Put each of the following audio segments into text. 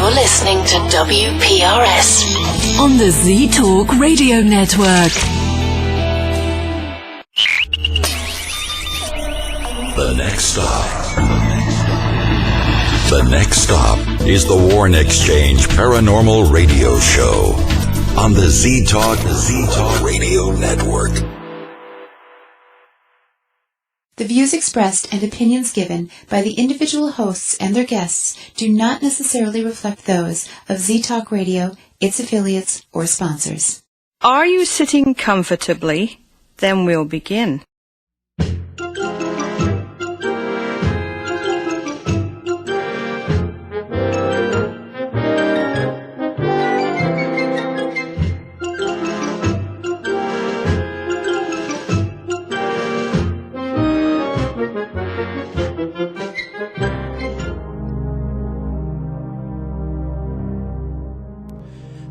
You're listening to WPRS on the Z-Talk Radio Network. The next stop is the Warren Exchange Paranormal Radio Show on the Z-Talk Radio Network. The views expressed and opinions given by the individual hosts and their guests do not necessarily reflect those of Z-Talk Radio, its affiliates, or sponsors. Are you sitting comfortably? Then we'll begin.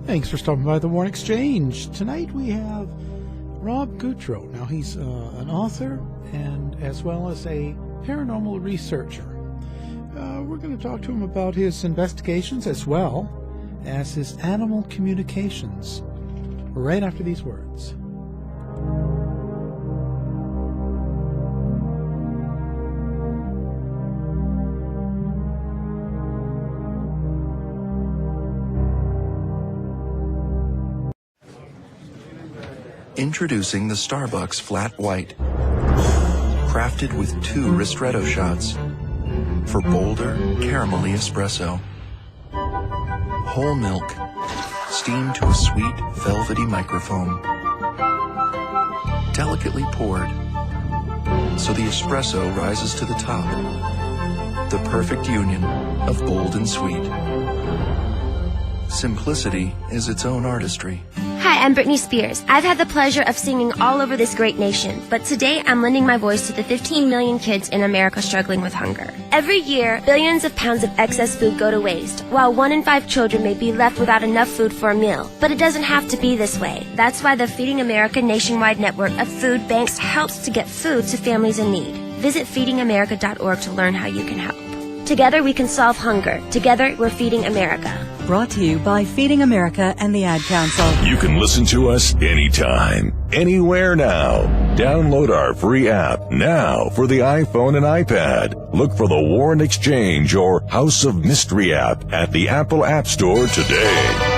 Thanks for stopping by the Warren Exchange. Tonight we have Rob Gutro. Now he's an author and as well as a paranormal researcher. We're going to talk to him about his investigations as well as his animal communications right after these words. Introducing the Starbucks Flat White. Crafted with 2 ristretto shots for bolder, caramelly espresso. Whole milk, steamed to a sweet, velvety microfoam. Delicately poured, so the espresso rises to the top. The perfect union of bold and sweet. Simplicity is its own artistry. Hi, I'm Britney Spears. I've had the pleasure of singing all over this great nation, but today I'm lending my voice to the 15 million kids in America struggling with hunger. Every year, billions of pounds of excess food go to waste, while 1 in 5 children may be left without enough food for a meal. But it doesn't have to be this way. That's why the Feeding America nationwide network of food banks helps to get food to families in need. Visit feedingamerica.org to learn how you can help. Together we can solve hunger. Together we're Feeding America. Brought to you by Feeding America and the Ad Council. You can listen to us anytime, anywhere now. Download our free app now for the iPhone and iPad. Look for the Warren Exchange or House of Mystery app at the Apple App Store today.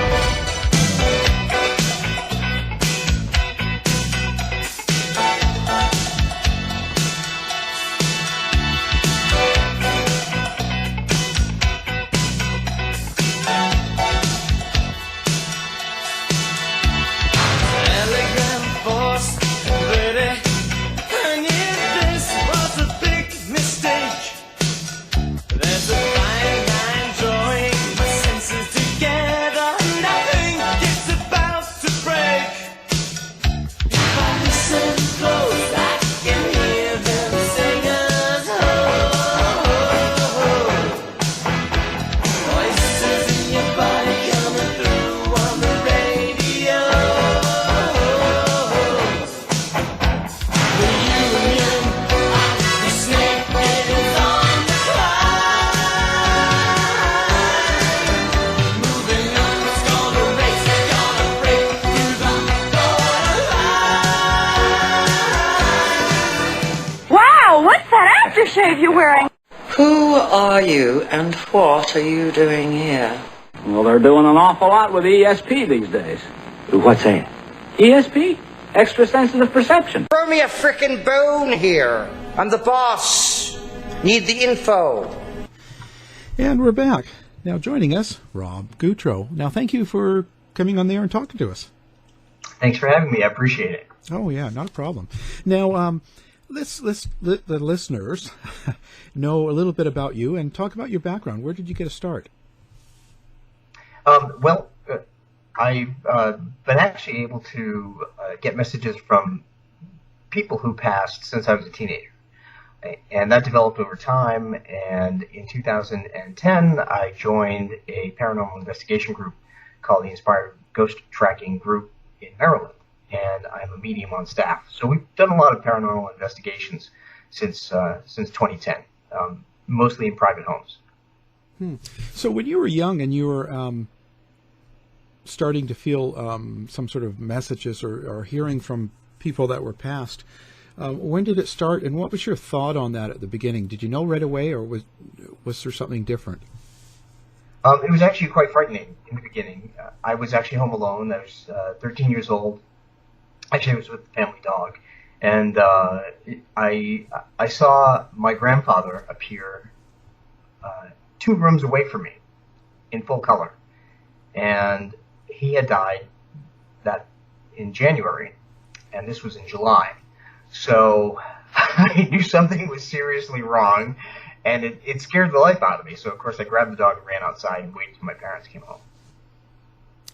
You're wearing. Who are you and what are you doing here? Well, they're doing an awful lot with ESP these days. What's that? ESP? Extrasensitive perception. Throw me a frickin' bone here. I'm the boss. Need the info. And we're back. Now joining us, Rob Gutro. Now thank you for coming on there and talking to us. Thanks for having me. I appreciate it. Oh, yeah, not a problem. Now, let's let the listeners know a little bit about you and talk about your background. Where did you get a start? I've been actually able to get messages from people who passed since I was a teenager. And that developed over time, and in 2010, I joined a paranormal investigation group called the Inspired Ghost Tracking Group in Maryland. And I'm a medium on staff. So we've done a lot of paranormal investigations since 2010, mostly in private homes. So when you were young and you were starting to feel some sort of messages or hearing from people that were passed, when did it start, and what was your thought on that at the beginning? Did you know right away, or was there something different? It was actually quite frightening in the beginning. I was actually home alone. I was 13 years old. Actually, I was with the family dog. And I saw my grandfather appear 2 rooms away from me in full color. And he had died in January, and this was in July. So I knew something was seriously wrong, and it scared the life out of me. So, of course, I grabbed the dog and ran outside and waited till my parents came home.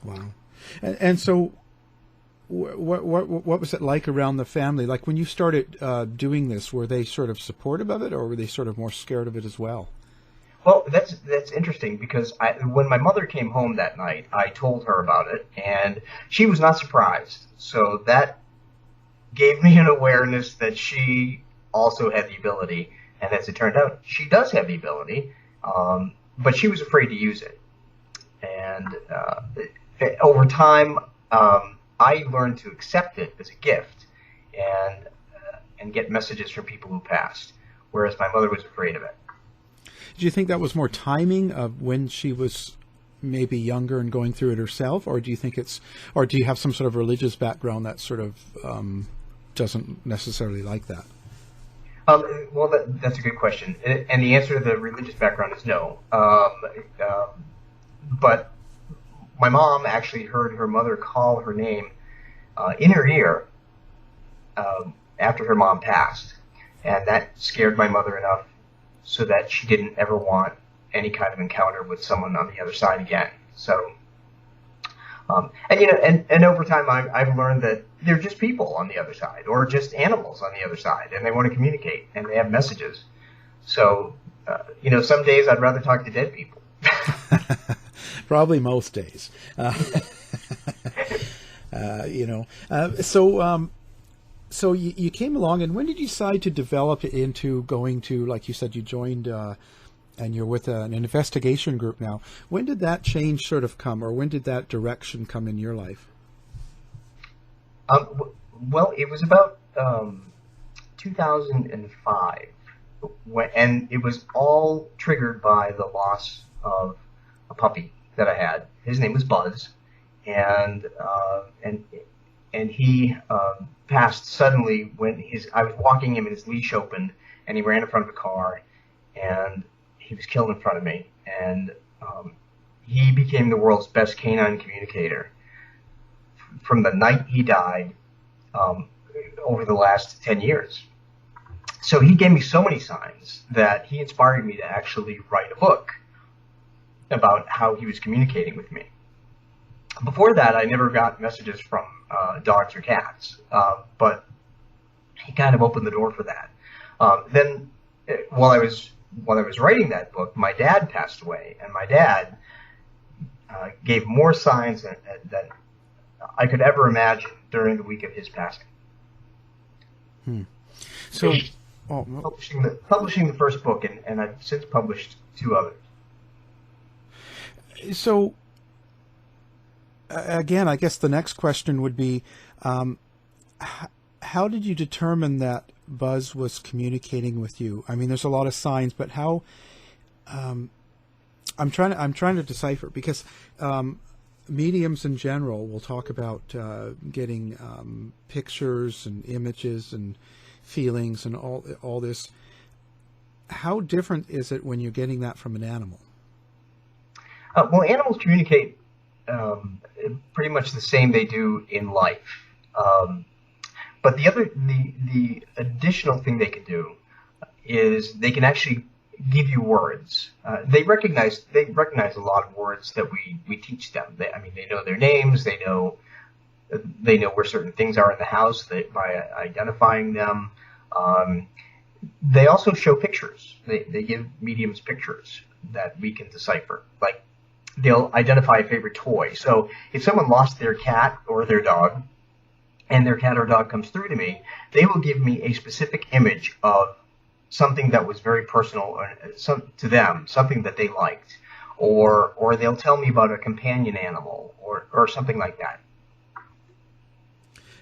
Wow. And so what was it like around the family? Like when you started doing this, were they sort of supportive of it, or were they sort of more scared of it as well? Well, that's interesting, because when my mother came home that night, I told her about it, and she was not surprised. So that gave me an awareness that she also had the ability, and as it turned out, she does have the ability, but she was afraid to use it. And over time, I learned to accept it as a gift and get messages from people who passed, whereas my mother was afraid of it. Do you think that was more timing of when she was maybe younger and going through it herself, or do you think or do you have some sort of religious background that sort of doesn't necessarily like that? Well, that's a good question, and the answer to the religious background is no. But my mom actually heard her mother call her name in her ear after her mom passed, and that scared my mother enough so that she didn't ever want any kind of encounter with someone on the other side again. So, and over time, I've learned that they're just people on the other side, or just animals on the other side, and they want to communicate, and they have messages. So, some days I'd rather talk to dead people. Probably most days. So you came along, and when did you decide to develop it into going to, like you said, you joined, and you're with an investigation group now. When did that change sort of come, or when did that direction come in your life? Well, it was about 2005, and it was all triggered by the loss of a puppy that I had. His name was Buzz, and he passed suddenly when I was walking him and his leash opened, and he ran in front of a car, and he was killed in front of me. And he became the world's best canine communicator from the night he died over the last 10 years. So he gave me so many signs that he inspired me to actually write a book about how he was communicating with me. Before that, I never got messages from dogs or cats, but he kind of opened the door for that. Then, while I was writing that book, my dad passed away, and my dad gave more signs than I could ever imagine during the week of his passing. So, publishing the first book, and I've since published 2 others. So, again, I guess the next question would be, how did you determine that Buzz was communicating with you? I mean, there's a lot of signs, but how? I'm trying to decipher, because mediums in general will talk about getting pictures and images and feelings and all this. How different is it when you're getting that from an animal? Well, animals communicate pretty much the same they do in life. But the additional thing they can do is they can actually give you words. They recognize a lot of words that we teach them. They know their names. They know where certain things are in the house by identifying them. They also show pictures. They give mediums pictures that we can decipher. Like, they'll identify a favorite toy. So if someone lost their cat or their dog, and their cat or dog comes through to me, they will give me a specific image of something that was very personal or to them, something that they liked, or they'll tell me about a companion animal or something like that.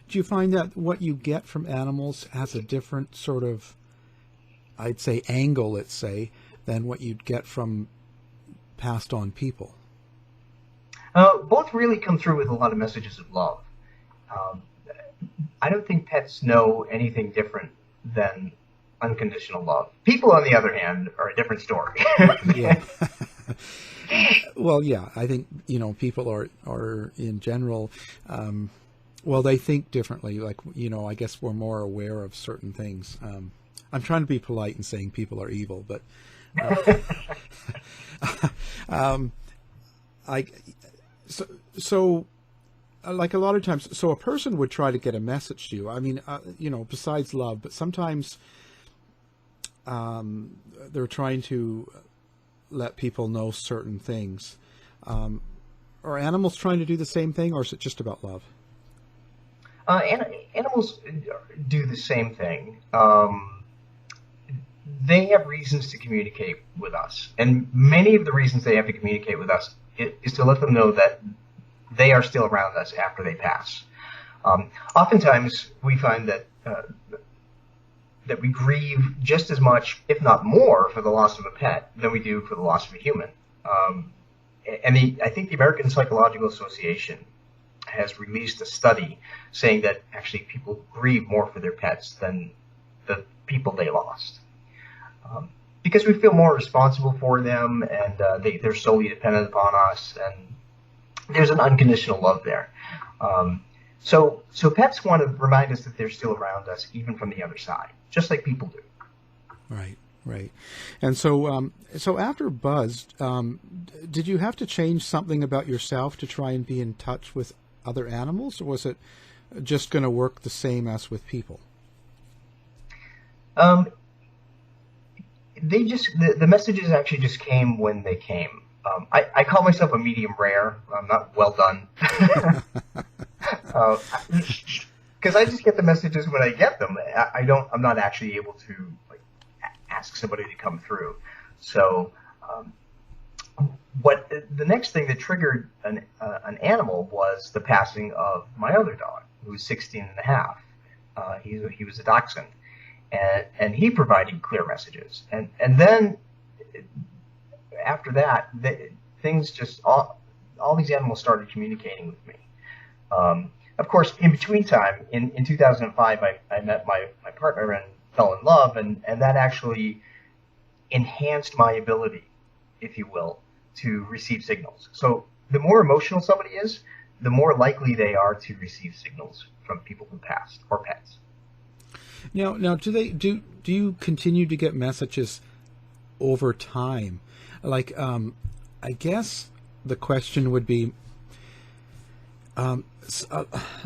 Do you find that what you get from animals has a different sort of, I'd say, angle, let's say, than what you'd get from passed on people? Both really come through with a lot of messages of love. I don't think pets know anything different than unconditional love. People, on the other hand, are a different story. Yeah. Well, yeah, I think, people are in general, they think differently. Like, I guess we're more aware of certain things. I'm trying to be polite and saying people are evil, but like a lot of times, so a person would try to get a message to you. I mean, besides love, but sometimes they're trying to let people know certain things. Are animals trying to do the same thing, or is it just about love? Animals do the same thing. They have reasons to communicate with us, and many of the reasons they have to communicate with us is to let them know that they are still around us after they pass. Oftentimes, we find that that we grieve just as much, if not more, for the loss of a pet than we do for the loss of a human. I think the American Psychological Association has released a study saying that actually people grieve more for their pets than the people they lost. Because we feel more responsible for them, and they're solely dependent upon us, and there's an unconditional love there. So pets want to remind us that they're still around us, even from the other side, just like people do. Right. And so after Buzz, did you have to change something about yourself to try and be in touch with other animals, or was it just going to work the same as with people? The messages actually just came when they came. I call myself a medium rare. I'm not well done. Because I just get the messages when I get them. I'm not actually able to ask somebody to come through. So, the next thing that triggered an animal was the passing of my other dog, who was 16 and a half. He was a Dachshund, and he provided clear messages. And then after that, things just all these animals started communicating with me. Of course, in between time, in 2005, I met my partner and fell in love, and that actually enhanced my ability, if you will, to receive signals. So the more emotional somebody is, the more likely they are to receive signals from people who passed or pets. Now, do you continue to get messages over time? Like, I guess the question would be, a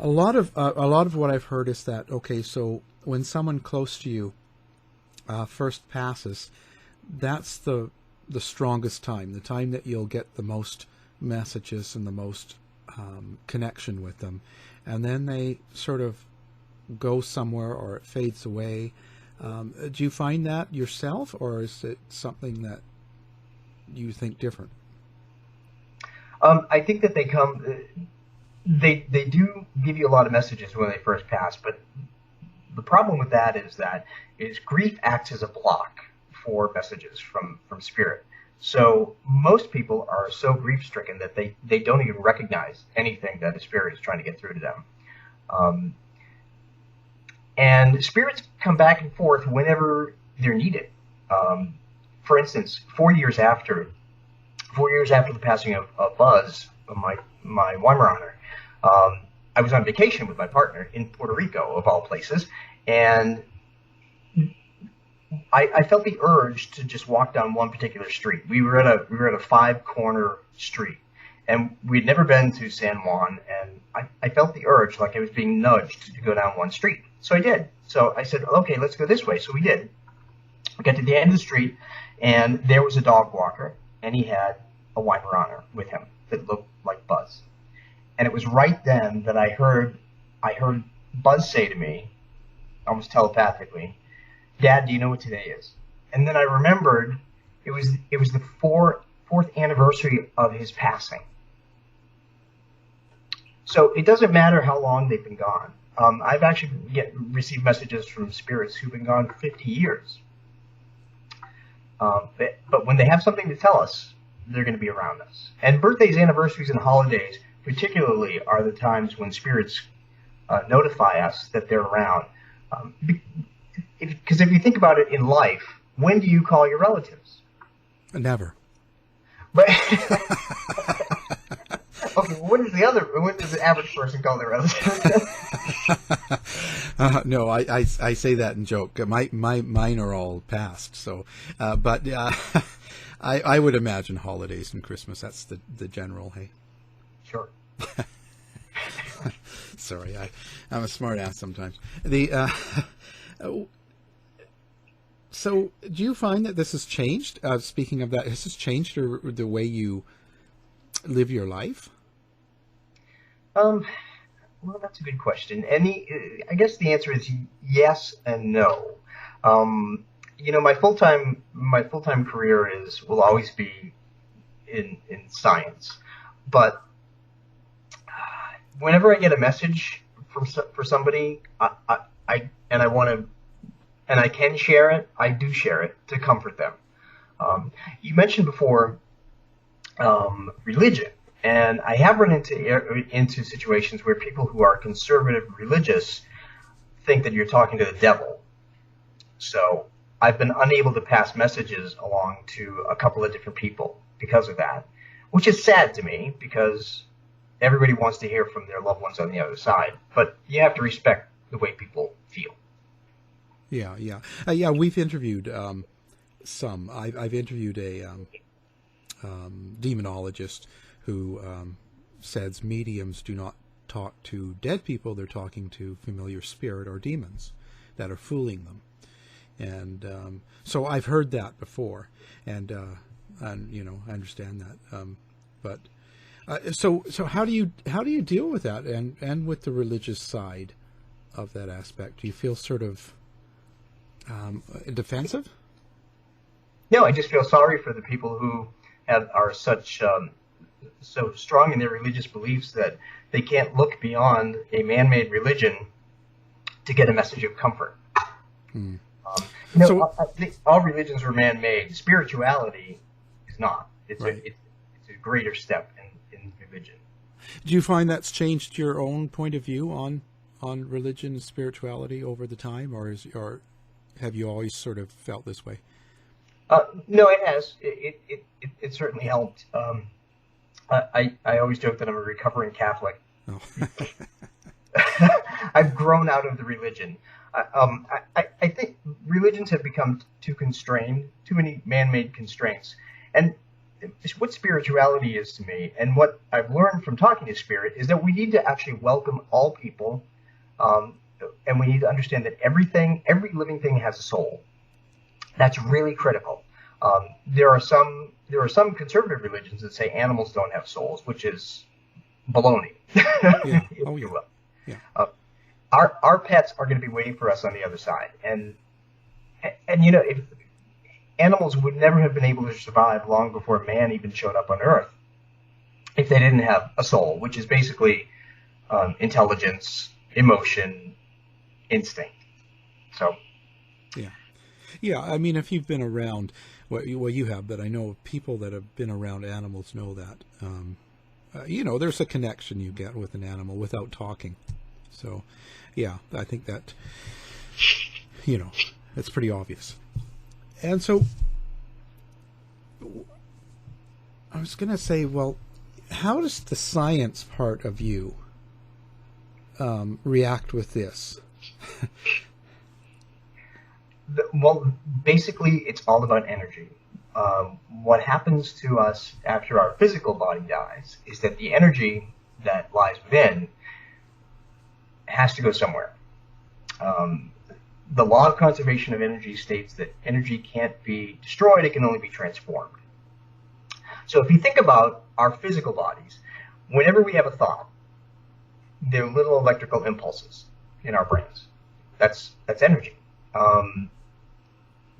lot of what I've heard is that, okay, so when someone close to you first passes, that's the strongest time, the time that you'll get the most messages and the most connection with them, and then they sort of go somewhere or it fades away. Do you find that yourself, or is it something that you think different? I think that they come. They do give you a lot of messages when they first pass, but the problem with that is grief acts as a block for messages from spirit. So most people are so grief-stricken that they don't even recognize anything that the spirit is trying to get through to them. And spirits come back and forth whenever they're needed. For instance, 4 years after the passing of Buzz, my Weimaraner, I was on vacation with my partner in Puerto Rico, of all places, and I felt the urge to just walk down one particular street. We were at a 5-corner street, and we'd never been to San Juan, and I felt the urge, like I was being nudged to go down one street. So I did. So I said, okay, let's go this way. So we did. We got to the end of the street, and there was a dog walker, and he had a Weimaraner with him that looked like Buzz. And it was right then that I heard Buzz say to me, almost telepathically, Dad, do you know what today is? And then I remembered it was the fourth anniversary of his passing. So it doesn't matter how long they've been gone. I've actually received messages from spirits who've been gone for 50 years. But when they have something to tell us, they're going to be around us. And birthdays, anniversaries, and holidays particularly are the times when spirits notify us that they're around. Because if you think about it in life, when do you call your relatives? Never. But okay, when does the average person call their relatives? No, I say that in joke. Mine are all past. So, but I would imagine holidays and Christmas. That's the general. Hey. Sure. Sorry, I'm a smart ass sometimes. So, do you find that this has changed? Speaking of that, has this changed the way you live your life? Well, that's a good question. And I guess the answer is yes and no. My full-time career will always be in science, but whenever I get a message for somebody, and I can share it, I do share it to comfort them. You mentioned before religion, and I have run into situations where people who are conservative religious think that you're talking to the devil. So I've been unable to pass messages along to a couple of different people because of that, which is sad to me because everybody wants to hear from their loved ones on the other side, but you have to respect the way people feel. Yeah. We've interviewed some. I've interviewed a demonologist who says mediums do not talk to dead people; they're talking to familiar spirit or demons that are fooling them. And so I've heard that before, and I understand that. But so how do you deal with that and with the religious side of that aspect? Do you feel sort of defensive? No, I just feel sorry for the people who are so strong in their religious beliefs that they can't look beyond a man-made religion to get a message of comfort. All religions are man-made. Spirituality is not. It's a greater step in religion. Do you find that's changed your own point of view on religion and spirituality over the time, or have you always sort of felt this way? No, it has. It certainly helped. I always joke that I'm a recovering Catholic. Oh. I've grown out of the religion. I think religions have become too constrained, too many man-made constraints. And what spirituality is to me, and what I've learned from talking to spirit, is that we need to actually welcome all people, and we need to understand that every living thing has a soul. That's really critical. There are some conservative religions that say animals don't have souls, which is baloney. Yeah. Oh, if you will. Yeah. Our pets are going to be waiting for us on the other side, and if animals would never have been able to survive long before man even showed up on Earth if they didn't have a soul, which is basically intelligence, emotion, instinct. So. Yeah. I mean, if you've been around, well, you have, but I know people that have been around animals know that. There's a connection you get with an animal without talking. So, yeah, I think that, it's pretty obvious. And so, I was going to say, well, how does the science part of you react with this? Well, basically, it's all about energy. What happens to us after our physical body dies is that the energy that lies within has to go somewhere. The law of conservation of energy states that energy can't be destroyed, it can only be transformed. So if you think about our physical bodies, whenever we have a thought, there are little electrical impulses in our brains. That's energy.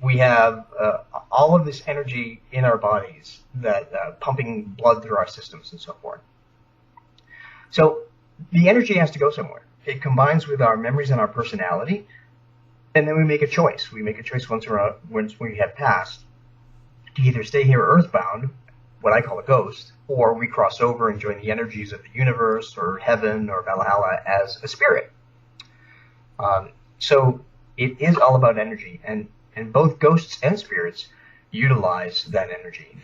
we have all of this energy in our bodies that pumping blood through our systems and so forth. So the energy has to go somewhere. It combines with our memories and our personality, and then we make a choice. We make a choice once we have passed to either stay here earthbound, what I call a ghost, or we cross over and join the energies of the universe or heaven or Valhalla as a spirit. So it is all about energy, and both ghosts and spirits utilize that energy.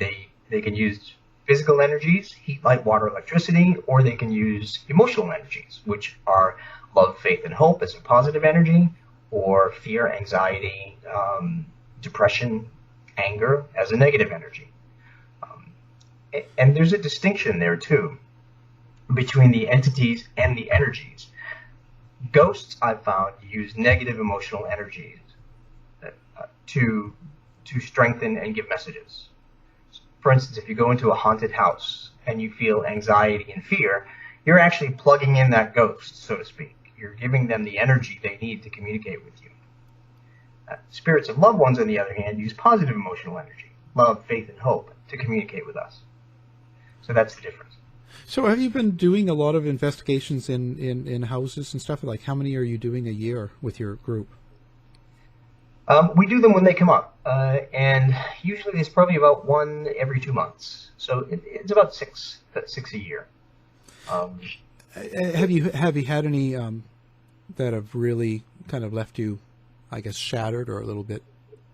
They can use physical energies, heat, light, water, electricity, or they can use emotional energies, which are love, faith, and hope as a positive energy, or fear, anxiety, depression, anger as a negative energy. And there's a distinction there, too, between the entities and the energies. Ghosts, I've found, use negative emotional energies to strengthen and give messages. For instance, if you go into a haunted house and you feel anxiety and fear, you're actually plugging in that ghost, so to speak. You're giving them the energy they need to communicate with you. Spirits of loved ones, on the other hand, use positive emotional energy, love, faith, and hope, to communicate with us. So that's the difference. So have you been doing a lot of investigations in houses and stuff? Like, how many are you doing a year with your group? We do them when they come up, and usually it's probably about one every 2 months. So it's about six a year. Have you had any that have really kind of left you, I guess, shattered or a little bit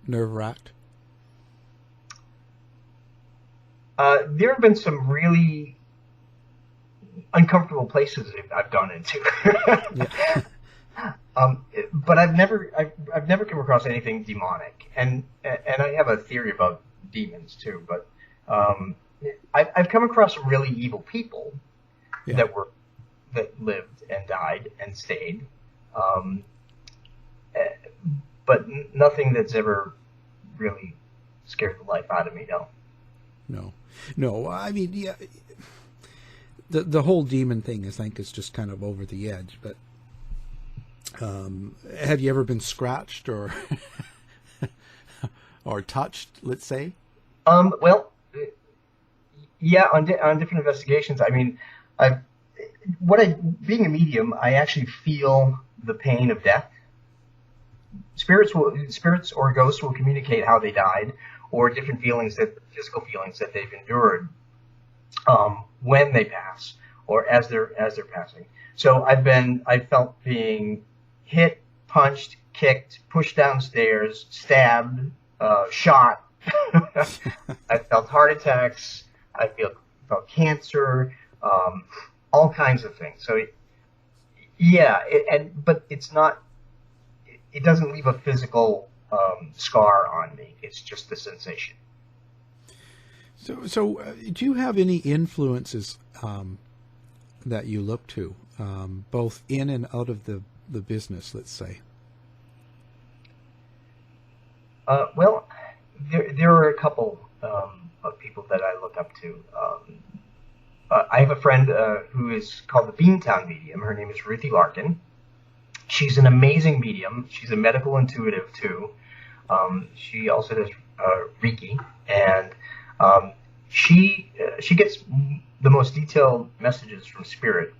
nerve-wracked? There have been some really uncomfortable places I've gone into. But I've never come across anything demonic, and I have a theory about demons too. But I've come across some really evil people that lived and died and stayed, but nothing that's ever really scared the life out of me. No. I mean, yeah. The whole demon thing, I think, is just kind of over the edge. But have you ever been scratched or or touched, let's say? Well, yeah, on different investigations. I mean, being a medium, I actually feel the pain of death. Spirits or ghosts will communicate how they died, or different physical feelings that they've endured when they pass, or as they're passing. So I felt being hit, punched, kicked, pushed downstairs, stabbed, shot. I felt heart attacks. I felt cancer, all kinds of things. So but it's not. It doesn't leave a physical scar on me. It's just the sensation. So do you have any influences that you look to, both in and out of the business, let's say? Well, there are a couple of people that I look up to. I have a friend who is called the Beantown Medium. Her name is Ruthie Larkin. She's an amazing medium. She's a medical intuitive, too. She also does Reiki, and she gets the most detailed messages from spirit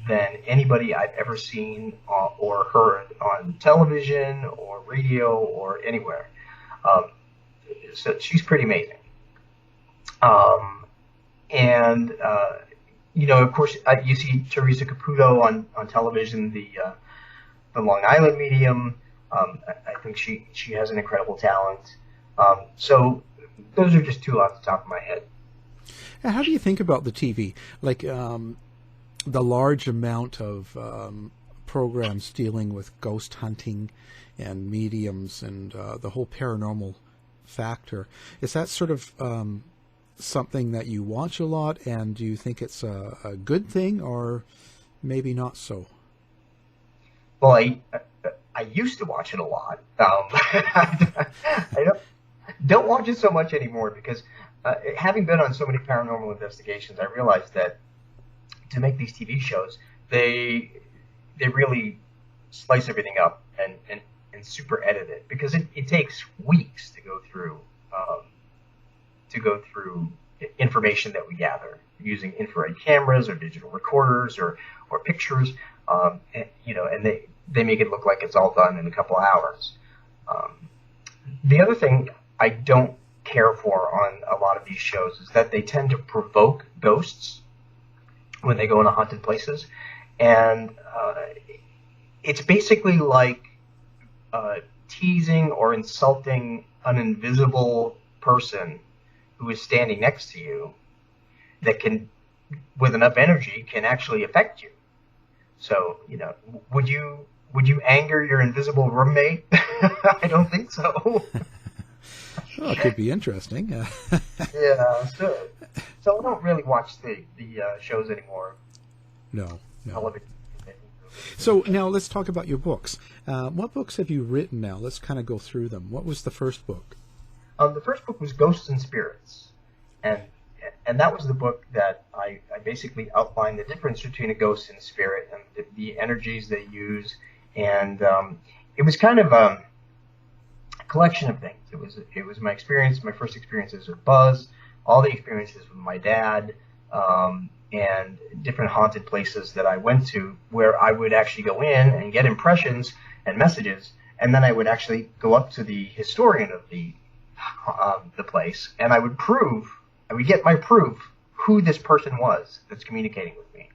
than anybody I've ever seen or heard on television or radio or anywhere. So she's pretty amazing. And of course, you see Teresa Caputo on television, the Long Island medium. I think she has an incredible talent. So those are just two off the top of my head. How do you think about the TV? Like the large amount of programs dealing with ghost hunting and mediums and the whole paranormal factor. Is that sort of something that you watch a lot, and do you think it's a good thing or maybe not so? Well, I used to watch it a lot. I don't watch it so much anymore because having been on so many paranormal investigations, I realized that to make these TV shows, they really slice everything up and super edit it, because it takes weeks to go through information that we gather using infrared cameras or digital recorders or pictures, and they make it look like it's all done in a couple hours. The other thing I don't care for on a lot of these shows is that they tend to provoke ghosts when they go into haunted places, and it's basically like teasing or insulting an invisible person who is standing next to you that can, with enough energy, can actually affect you. So, would you anger your invisible roommate? I don't think so. Well, it could be interesting. Yeah, so I don't really watch the shows anymore. No. Television. So now let's talk about your books. What books have you written now? Let's kind of go through them. What was the first book? The first book was Ghosts and Spirits, and that was the book that I basically outlined the difference between a ghost and a spirit and the energies they use, and it was kind of a collection of things. It was my experience, my first experiences with Buzz, all the experiences with my dad, and different haunted places that I went to where I would actually go in and get impressions and messages, and then I would actually go up to the historian of the place, and I would get my proof who this person was that's communicating with me.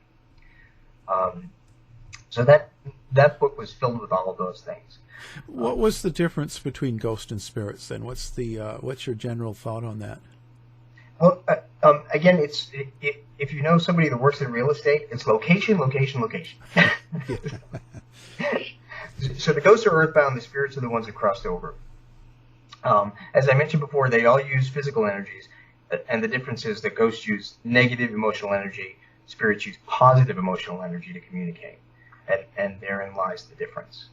So that book was filled with all of those things. What was the difference between ghost and spirits then? What's your general thought on that? Well, again, if you know somebody that works in real estate, it's location, location, location. So the ghosts are earthbound, the spirits are the ones that crossed over. As I mentioned before, they all use physical energies, and the difference is that ghosts use negative emotional energy, spirits use positive emotional energy to communicate, and therein lies the difference.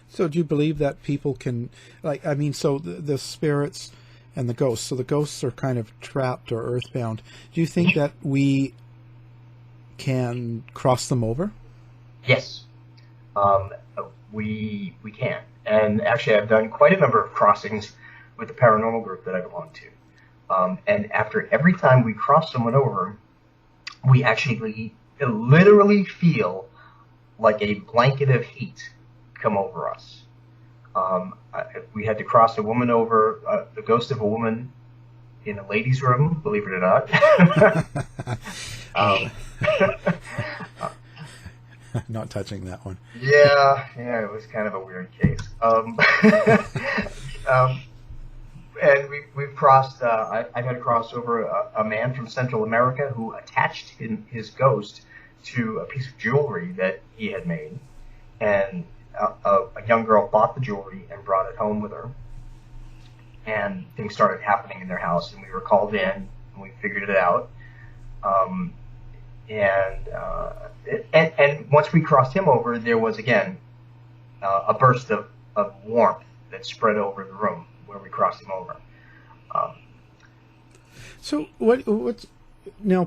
So do you believe that people can, so the spirits and the ghosts, so the ghosts are kind of trapped or earthbound. Do you think that we can cross them over? Yes, we can. And actually, I've done quite a number of crossings with the paranormal group that I belong to. And after every time we cross someone over, we actually literally feel like a blanket of heat come over us. We had to cross a woman over, the ghost of a woman in a ladies' room, believe it or not. Not touching that one. Yeah, it was kind of a weird case. And we've crossed. I've had to cross over a man from Central America who attached his ghost to a piece of jewelry that he had made, and a young girl bought the jewelry and brought it home with her. And things started happening in their house, and we were called in, and we figured it out. And once we crossed him over, there was again a burst of warmth that spread over the room where we crossed him over. So what's now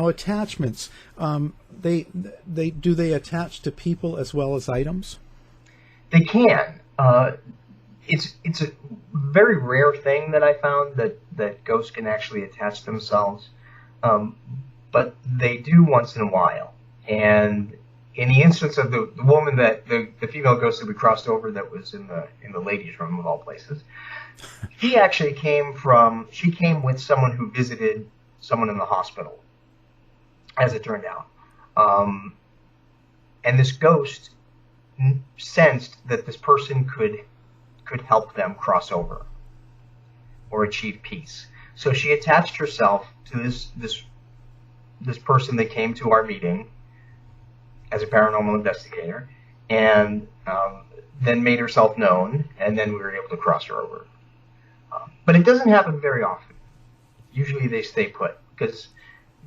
attachments? They attach to people as well as items? They can. It's a very rare thing that I found that ghosts can actually attach themselves, but they do once in a while. And in the instance of the woman that the female ghost that we crossed over that was in the ladies' room of all places, she actually came with someone who visited someone in the hospital, as it turned out. And this ghost sensed that this person could help them cross over or achieve peace. So she attached herself to this person that came to our meeting as a paranormal investigator, and then made herself known, and then we were able to cross her over. But it doesn't happen very often. Usually they stay put, because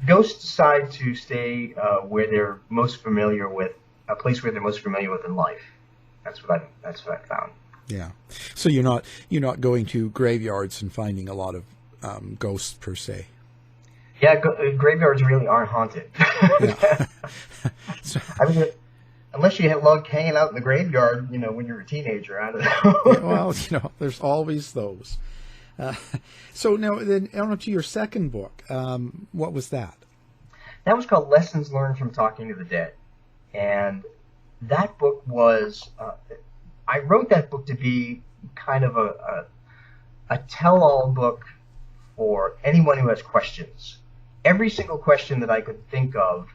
ghosts decide to stay where they're most familiar with, a place where they're most familiar with in life. That's what I found. Yeah. So you're not going to graveyards and finding a lot of ghosts per se. Yeah, graveyards really aren't haunted. Yeah. I mean, unless you loved hanging out in the graveyard, when you were a teenager. I don't know. Yeah, well, there's always those. So now, then, on to your second book. What was that? That was called Lessons Learned from Talking to the Dead. And that book was, I wrote that book to be kind of a tell-all book for anyone who has questions. Every single question that I could think of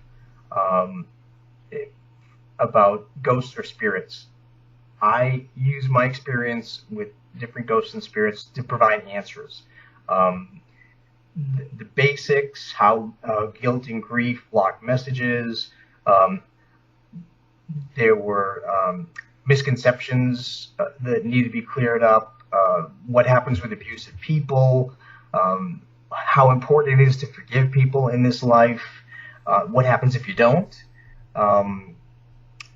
about ghosts or spirits, I use my experience with different ghosts and spirits to provide answers. The basics, how guilt and grief block messages. There were misconceptions that need to be cleared up. What happens with abusive people? How important it is to forgive people in this life. What happens if you don't?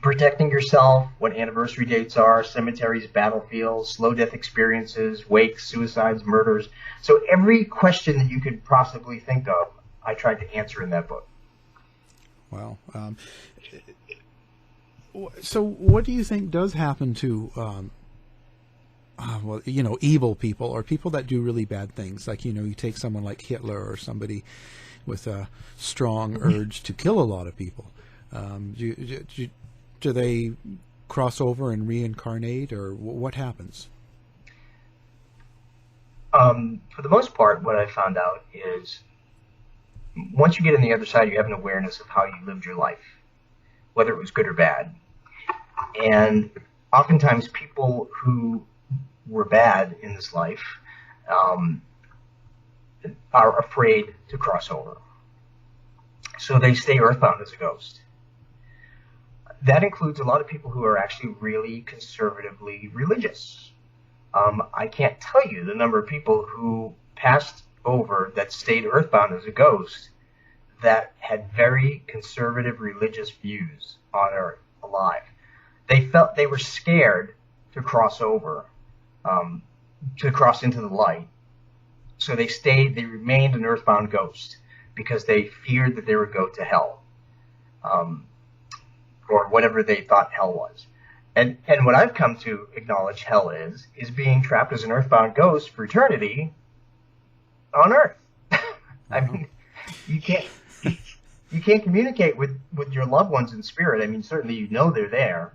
Protecting yourself, what anniversary dates are, cemeteries, battlefields, slow death experiences, wakes, suicides, murders. So every question that you could possibly think of, I tried to answer in that book. Wow. So what do you think does happen to, evil people or people that do really bad things? Like, you take someone like Hitler or somebody with a strong urge to kill a lot of people. Do they cross over and reincarnate, or what happens? For the most part, what I found out is once you get on the other side, you have an awareness of how you lived your life, whether it was good or bad. And oftentimes people who were bad in this life are afraid to cross over. So they stay earthbound as a ghost. That includes a lot of people who are actually really conservatively religious. I can't tell you the number of people who passed over that stayed earthbound as a ghost that had very conservative religious views on Earth alive. They felt they were scared to cross over, to cross into the light. So they remained an earthbound ghost because they feared that they would go to hell. Or whatever they thought hell was. And what I've come to acknowledge hell is being trapped as an earthbound ghost for eternity on Earth. I mean, you can't communicate with your loved ones in spirit. I mean, certainly they're there,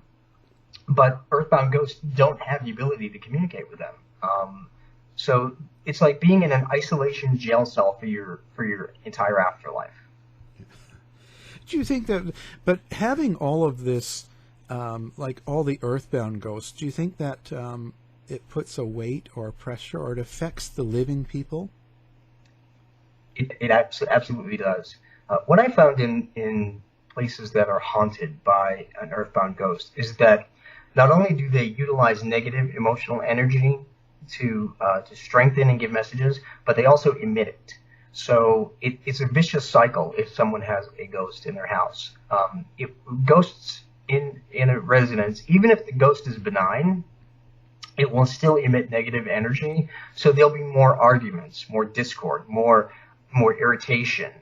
but earthbound ghosts don't have the ability to communicate with them. So it's like being in an isolation jail cell for your entire afterlife. Do you think that, but having all of this, like all the earthbound ghosts, do you think that it puts a weight or pressure, or it affects the living people? It absolutely does. What I found in places that are haunted by an earthbound ghost is that not only do they utilize negative emotional energy to strengthen and give messages, but they also emit it. So it's a vicious cycle if someone has a ghost in their house. If ghosts in a residence, even if the ghost is benign, it will still emit negative energy. So there'll be more arguments, more discord, more irritation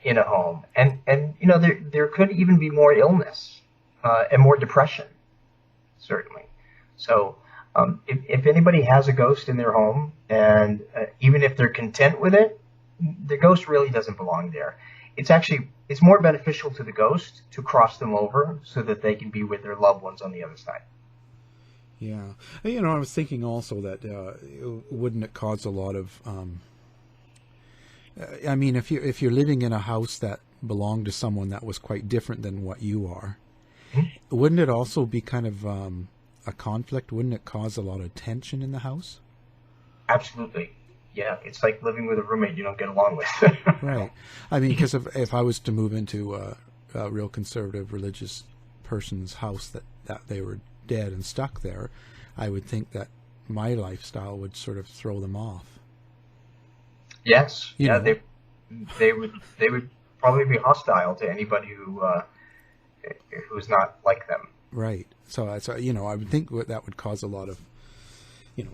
in a home, and there could even be more illness and more depression, certainly. So if anybody has a ghost in their home, and even if they're content with it, the ghost really doesn't belong there. It's more beneficial to the ghost to cross them over so that they can be with their loved ones on the other side. Yeah. I was thinking also that wouldn't it cause a lot of I mean, if you're living in a house that belonged to someone that was quite different than what you are, wouldn't it also be kind of a conflict? Wouldn't it cause a lot of tension in the house? Absolutely. Yeah, it's like living with a roommate you don't get along with. Right. I mean, because if I was to move into a real conservative religious person's house that they were dead and stuck there, I would think that my lifestyle would sort of throw them off. Yes. They would probably be hostile to anybody who's not like them. Right. So I would think that would cause a lot of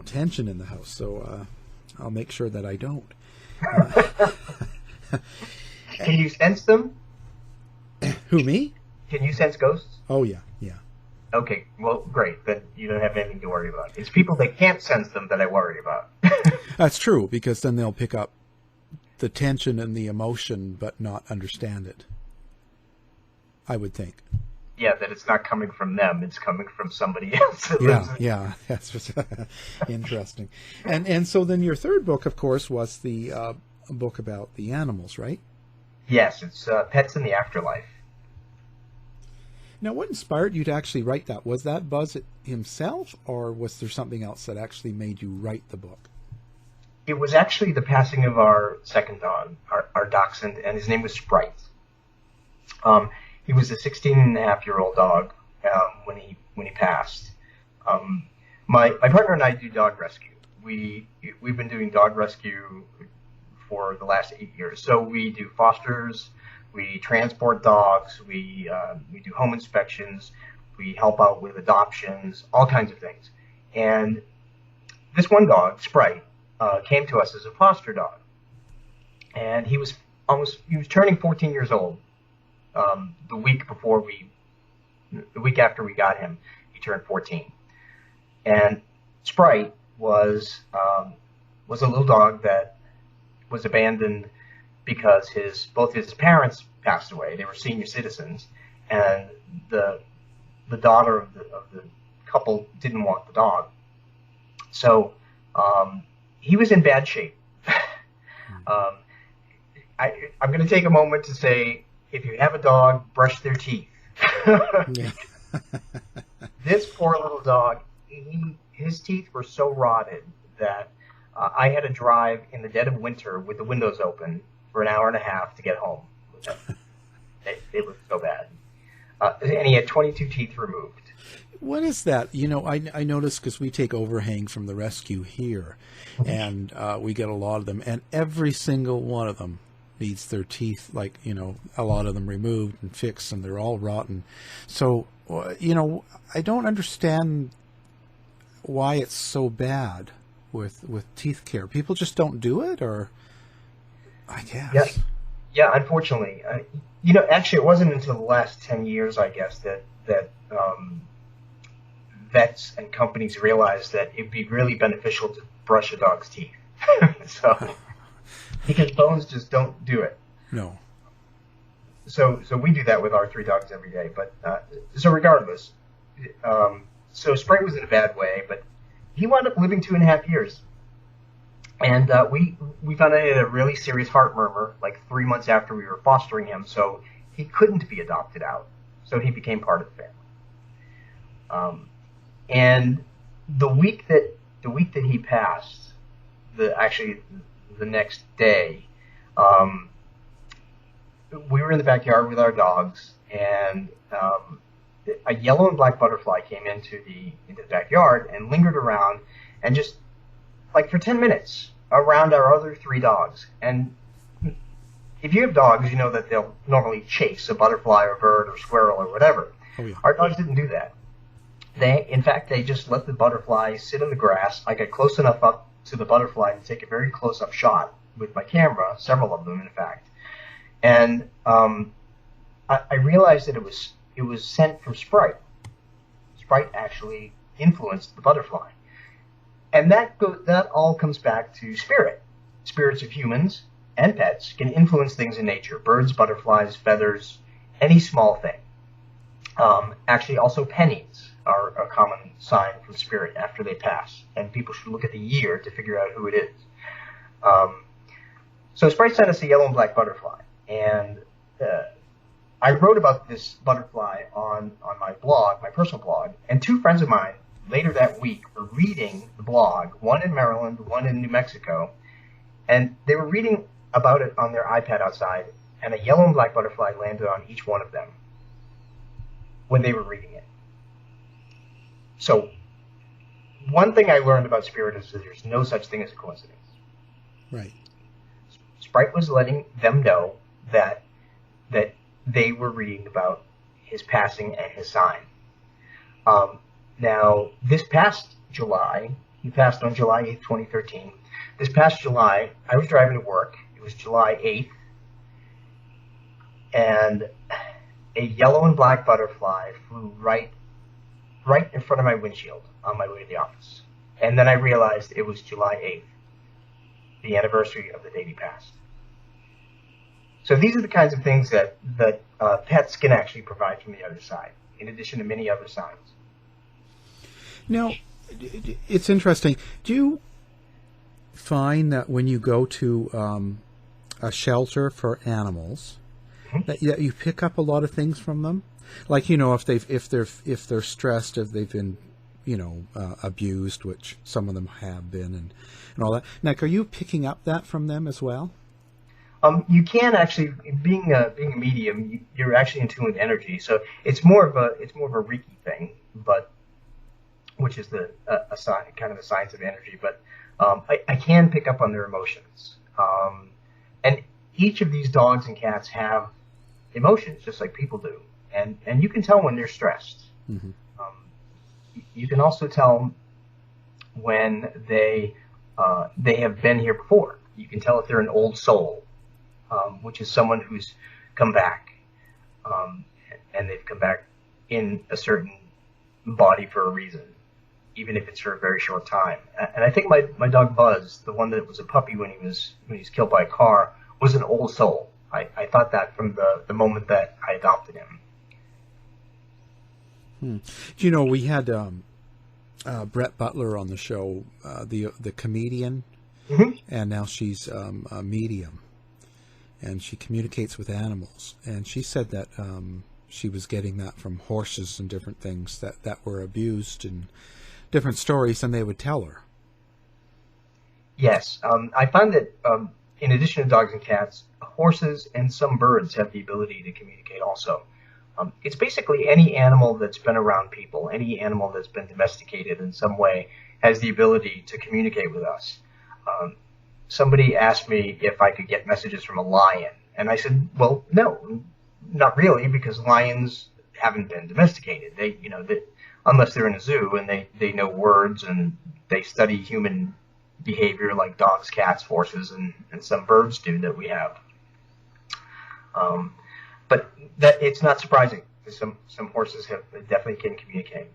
tension in the house. So I'll make sure that I don't. Can you sense them? Who, me? Can you sense ghosts? Oh, yeah, yeah. Okay, well, great. Then you don't have anything to worry about. It's people that can't sense them that I worry about. That's true, because then they'll pick up the tension and the emotion but not understand it, I would think. Yeah, that it's not coming from them. It's coming from somebody else. Yeah, that's just interesting. And so then your third book, of course, was the book about the animals, right? Yes, it's Pets in the Afterlife. Now, what inspired you to actually write that? Was that Buzz himself, or was there something else that actually made you write the book? It was actually the passing of our second dog, our Dachshund, and his name was Sprite. He was a 16-and-a-half-year-old dog when he passed. My partner and I do dog rescue. We've been doing dog rescue for the last 8 years. So we do fosters. We transport dogs, we do home inspections, we help out with adoptions, all kinds of things. And this one dog, Sprite, came to us as a foster dog. And he was turning 14 years old. The week after we got him, he turned 14. And Sprite was a little dog that was abandoned because both his parents passed away. They were senior citizens, and the daughter of the couple didn't want the dog. So he was in bad shape. I'm going to take a moment to say, if you have a dog, brush their teeth. This poor little dog, his teeth were so rotted that I had to drive in the dead of winter with the windows open for an hour and a half to get home. It was so bad. And he had 22 teeth removed. What is that? You know, I noticed, because we take overhang from the rescue here, and we get a lot of them, and every single one of them needs their teeth, like, you know, a lot of them removed and fixed, and they're all rotten. So, you know, I don't understand why it's so bad with teeth care. People just don't do it, or I guess. Yeah, unfortunately. You know, actually, it wasn't until the last 10 years, I guess, that vets and companies realized that it'd be really beneficial to brush a dog's teeth. So, because bones just don't do it. No. So we do that with our 3 dogs every day. But so regardless, so Sprite was in a bad way, but he wound up living 2.5 years. And we found out he had a really serious heart murmur like 3 months after we were fostering him, so he couldn't be adopted out. So he became part of the family. And the week that he passed, the next day, we were in the backyard with our dogs, and a yellow and black butterfly came into the backyard and lingered around, and just like for 10 minutes around our other 3 dogs. And if you have dogs, you know that they'll normally chase a butterfly or bird or squirrel or whatever. Oh, yeah. Our dogs didn't do that. In fact, they just let the butterfly sit in the grass. I got close enough up to the butterfly to take a very close-up shot with my camera, several of them, in fact. And I realized that it was sent from Sprite. Sprite actually influenced the butterfly. And that all comes back to spirit. Spirits of humans and pets can influence things in nature. Birds, butterflies, feathers, any small thing. Actually, also pennies are a common sign from spirit after they pass. And people should look at the year to figure out who it is. So Sprite sent us a yellow and black butterfly. And I wrote about this butterfly on my blog, my personal blog. And 2 friends of mine later that week were reading the blog, one in Maryland, one in New Mexico, and they were reading about it on their iPad outside, and a yellow and black butterfly landed on each one of them when they were reading it. So one thing I learned about spirit is that there's no such thing as a coincidence. Right. Sprite was letting them know that they were reading about his passing and his sign. Now, this past July, he passed on July 8th, 2013. This past July, I was driving to work. It was July 8th. And a yellow and black butterfly flew right in front of my windshield on my way to the office. And then I realized it was July 8th, the anniversary of the day he passed. So these are the kinds of things that pets can actually provide from the other side, in addition to many other signs. Now, it's interesting. Do you find that when you go to a shelter for animals, that you pick up a lot of things from them? Like, if they're stressed, if they've been, abused, which some of them have been, and all that. Like, are you picking up that from them as well? You can actually, being a medium, you're actually in tune with energy. So it's more of a Reiki thing, but which is a sign, kind of the science of energy. But I can pick up on their emotions, and each of these dogs and cats have emotions, just like people do, and you can tell when they're stressed. Mm-hmm. You can also tell when they have been here before. You can tell if they're an old soul. Which is someone who's come back, and they've come back in a certain body for a reason, even if it's for a very short time. And I think my dog Buzz, the one that was a puppy when he was killed by a car, was an old soul. I thought that from the moment that I adopted him. We had Brett Butler on the show, the comedian, mm-hmm. and now she's a medium. And she communicates with animals. And she said that she was getting that from horses and different things that were abused and different stories, and they would tell her. Yes. I find that in addition to dogs and cats, horses and some birds have the ability to communicate also. It's basically any animal that's been around people, any animal that's been domesticated in some way has the ability to communicate with us. Somebody asked me if I could get messages from a lion, and I said, well, no, not really, because lions haven't been domesticated. They unless they're in a zoo and they know words and they study human behavior like dogs, cats, horses, and some birds do that we have. But that it's not surprising, because some horses definitely can communicate.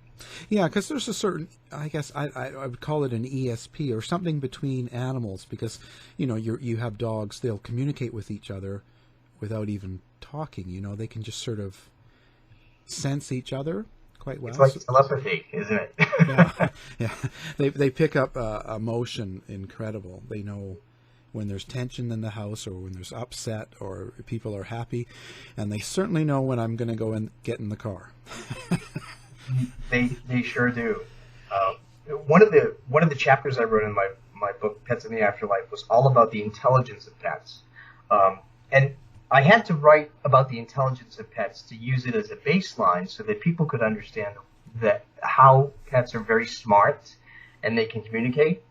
Yeah, because there's a certain, I guess I would call it an ESP or something between animals, because you have dogs, they'll communicate with each other without even talking. They can just sort of sense each other quite well. It's like telepathy, isn't it? yeah. They pick up emotion incredible. They know when there's tension in the house, or when there's upset, or people are happy, and they certainly know when I'm going to go and get in the car. They sure do. One of the chapters I wrote in my book, Pets in the Afterlife, was all about the intelligence of pets. And I had to write about the intelligence of pets to use it as a baseline so that people could understand that how pets are very smart and they can communicate.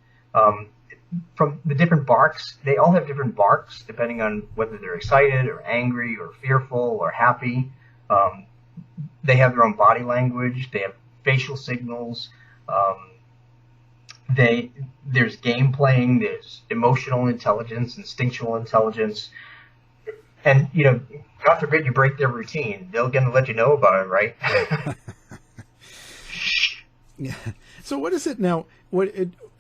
From the different barks, they all have different barks depending on whether they're excited or angry or fearful or happy. They have their own body language. They have facial signals. There's game playing. There's emotional intelligence, instinctual intelligence. And, God forbid you break their routine. They're going to let you know about it, right? Yeah. So what is it now?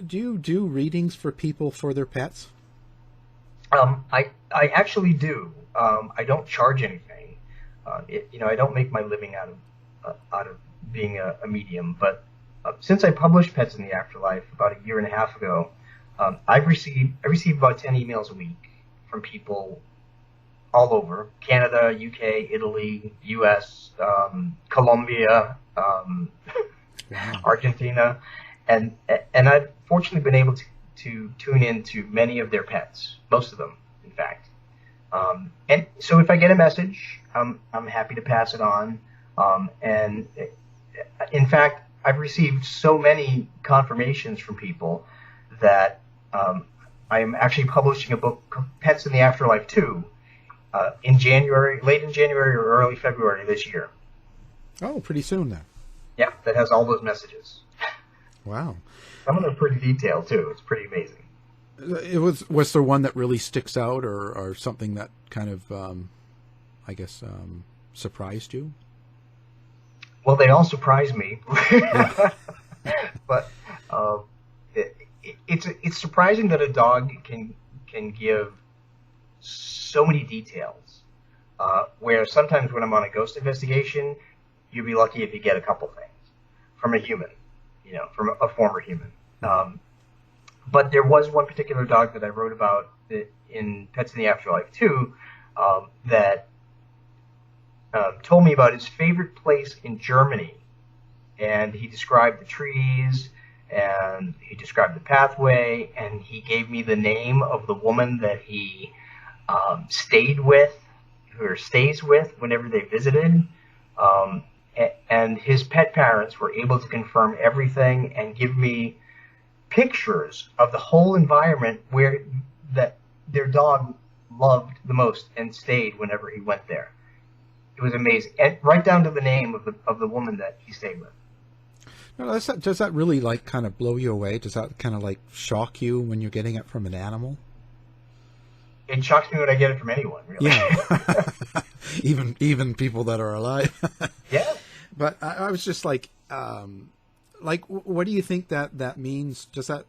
Do you do readings for people for their pets? I actually do. I don't charge anything. I don't make my living out of being a medium. But since I published Pets in the Afterlife about a year and a half ago, I receive about 10 emails a week from people all over Canada, UK, Italy, US, Colombia, Argentina, and I've fortunately been able to tune into many of their pets, most of them, in fact. And so if I get a message, I'm happy to pass it on. And in fact, I've received so many confirmations from people that I am actually publishing a book, Pets in the Afterlife 2, in January, late in January or early February this year. Oh, pretty soon then. Yeah, that has all those messages. Wow. Some of them are pretty detailed too. It's pretty amazing. Was there one that really sticks out, or something that kind of, surprised you? Well, they all surprise me, but it's surprising that a dog can give so many details. Where sometimes when I'm on a ghost investigation, you'd be lucky if you get a couple things from a human, from a former human. But there was one particular dog that I wrote about in Pets in the Afterlife too, that told me about his favorite place in Germany, and he described the trees, and he described the pathway, and he gave me the name of the woman that he stayed with, or stays with whenever they visited, and his pet parents were able to confirm everything and give me pictures of the whole environment where that their dog loved the most and stayed whenever he went there. It was amazing, and right down to the name of the woman that he stayed with. Now, does that really kind of blow you away? Does that kind of shock you when you're getting it from an animal? It shocks me when I get it from anyone, really. Yeah, even people that are alive. Yeah, but I was just what do you think that means? Does that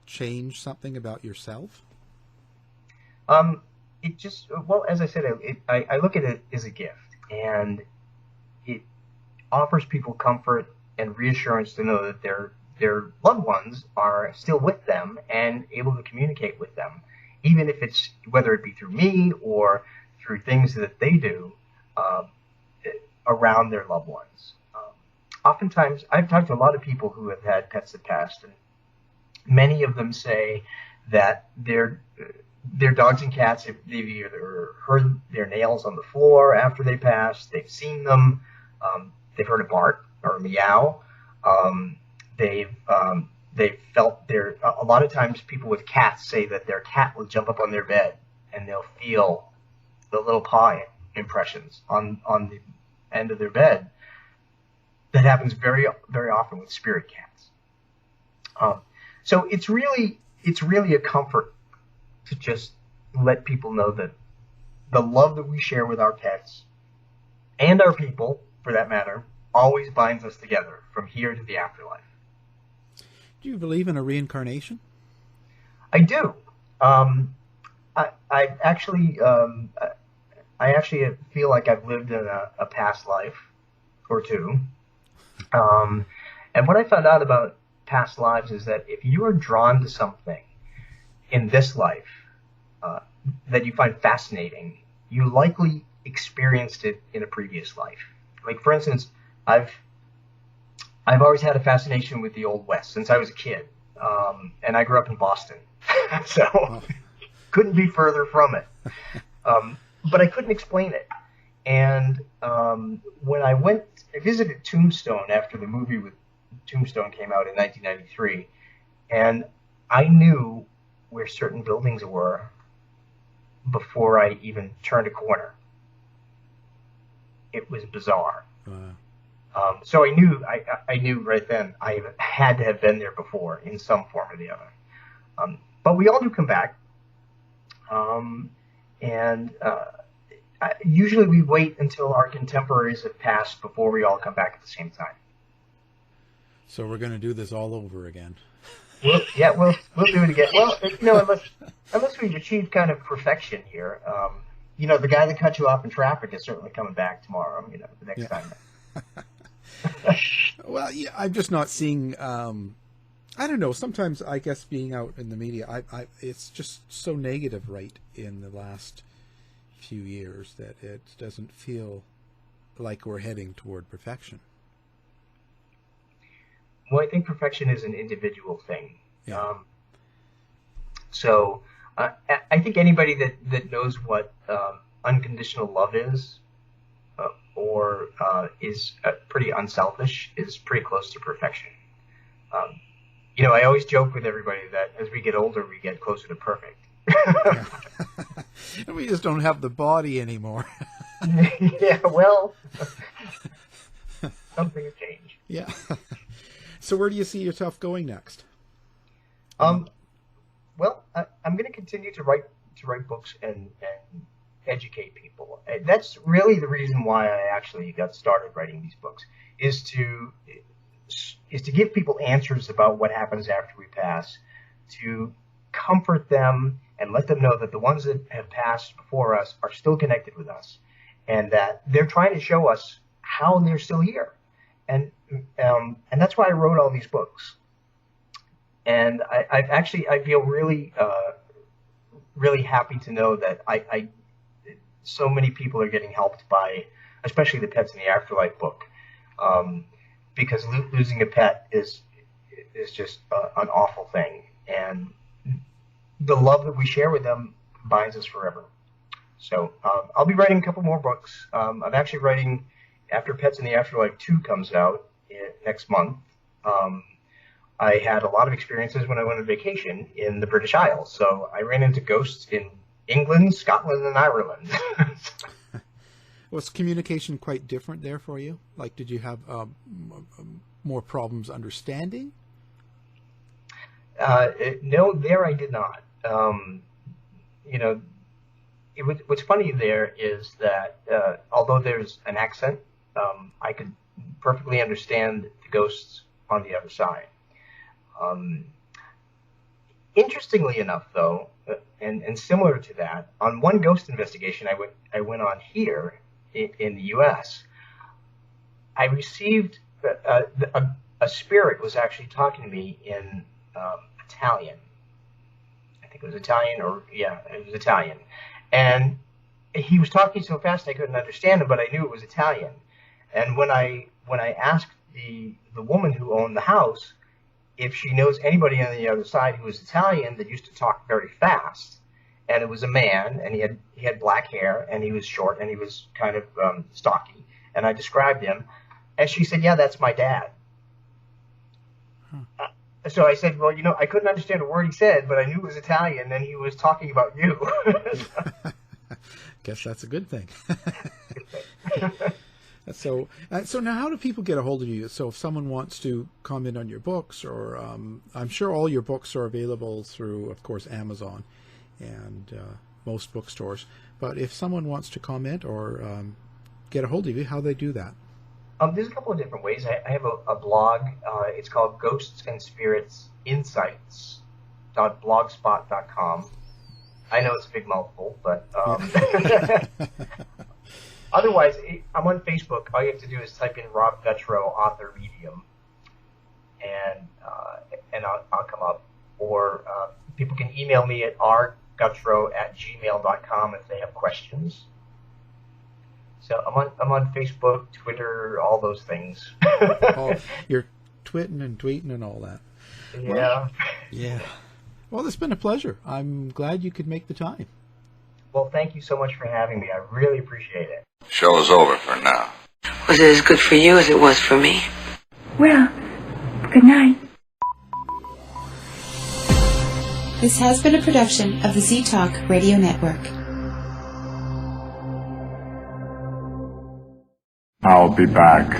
change something about yourself? It just, well, as I said, I look at it as a gift, and it offers people comfort and reassurance to know that their loved ones are still with them and able to communicate with them, even if it's, whether it be through me or through things that they do around their loved ones. Oftentimes, I've talked to a lot of people who have had pets that passed, and many of them say that their dogs and cats, they've either heard their nails on the floor after they passed, they've seen them, they've heard a bark or a meow, they've felt a lot of times people with cats say that their cat will jump up on their bed and they'll feel the little paw impressions on the end of their bed. That happens very, very often with spirit cats. So it's really a comfort to just let people know that the love that we share with our pets and our people, for that matter, always binds us together from here to the afterlife. Do you believe in a reincarnation? I do. I actually feel like I've lived in a past life or two. And what I found out about past lives is that if you are drawn to something in this life that you find fascinating, you likely experienced it in a previous life. Like, for instance, I've always had a fascination with the Old West since I was a kid, and I grew up in Boston, so couldn't be further from it. But I couldn't explain it. And when I visited Tombstone after the movie with Tombstone came out in 1993, and I knew where certain buildings were before I even turned a corner. It was bizarre. So I knew right then I had to have been there before in some form or the other. But we all do come back. Usually we wait until our contemporaries have passed before we all come back at the same time. So we're going to do this all over again. We'll do it again. Well, unless we've achieved kind of perfection here. The guy that cut you off in traffic is certainly coming back tomorrow, the next time. Well, yeah, I'm just not seeing, I don't know, sometimes I guess being out in the media, it's just so negative right in the last few years that it doesn't feel like we're heading toward perfection. Well, I think perfection is an individual thing. Yeah. So I think anybody that knows what unconditional love is, or is pretty unselfish, is pretty close to perfection. I always joke with everybody that as we get older, we get closer to perfect. And we just don't have the body anymore. Yeah, well, something has changed. Yeah. So where do you see yourself going next? Well, I'm going to continue to write books and educate people. That's really the reason why I actually got started writing these books, is to give people answers about what happens after we pass, to comfort them and let them know that the ones that have passed before us are still connected with us, and that they're trying to show us how they're still here. And that's why I wrote all these books. And I feel really really happy to know that so many people are getting helped by, especially the Pets in the Afterlife book, because losing a pet is just an awful thing, and the love that we share with them binds us forever. So I'll be writing a couple more books. I'm actually writing, after Pets in the Afterlife 2 comes out next month. I had a lot of experiences when I went on vacation in the British Isles. So I ran into ghosts in England, Scotland, and Ireland. Was communication quite different there for you? Like, did you have more problems understanding? No, there I did not. What's funny there is that although there's an accent, I could perfectly understand the ghosts on the other side. Interestingly enough, though, and similar to that, on one ghost investigation I went on here in the U.S., I received a spirit was actually talking to me in Italian. I think it was Italian, it was Italian. And he was talking so fast I couldn't understand him, but I knew it was Italian. And when I asked the woman who owned the house if she knows anybody on the other side who was Italian that used to talk very fast, and it was a man, and he had black hair, and he was short, and he was kind of stocky, and I described him, and she said, "Yeah, that's my dad." So I said, "Well, I couldn't understand a word he said, but I knew it was Italian, and he was talking about you." Guess that's a good thing. So now how do people get a hold of you? So if someone wants to comment on your books, or I'm sure all your books are available through, of course, Amazon and most bookstores. But if someone wants to comment or get a hold of you, how do they do that? There's a couple of different ways. I have a blog. It's called Ghosts and Spirits Insights.blogspot.com. I know it's a big mouthful, but otherwise, I'm on Facebook. All you have to do is type in Rob Gutro, author, medium, and I'll come up. Or people can email me at rgutro@gmail.com if they have questions. So I'm on Facebook, Twitter, all those things. You're twitting and tweeting and all that. Yeah. Well, yeah. Well, it's been a pleasure. I'm glad you could make the time. Well, thank you so much for having me. I really appreciate it. Show is over for now. Was it as good for you as it was for me? Well, good night. This has been a production of the Z-Talk Radio Network. I'll be back.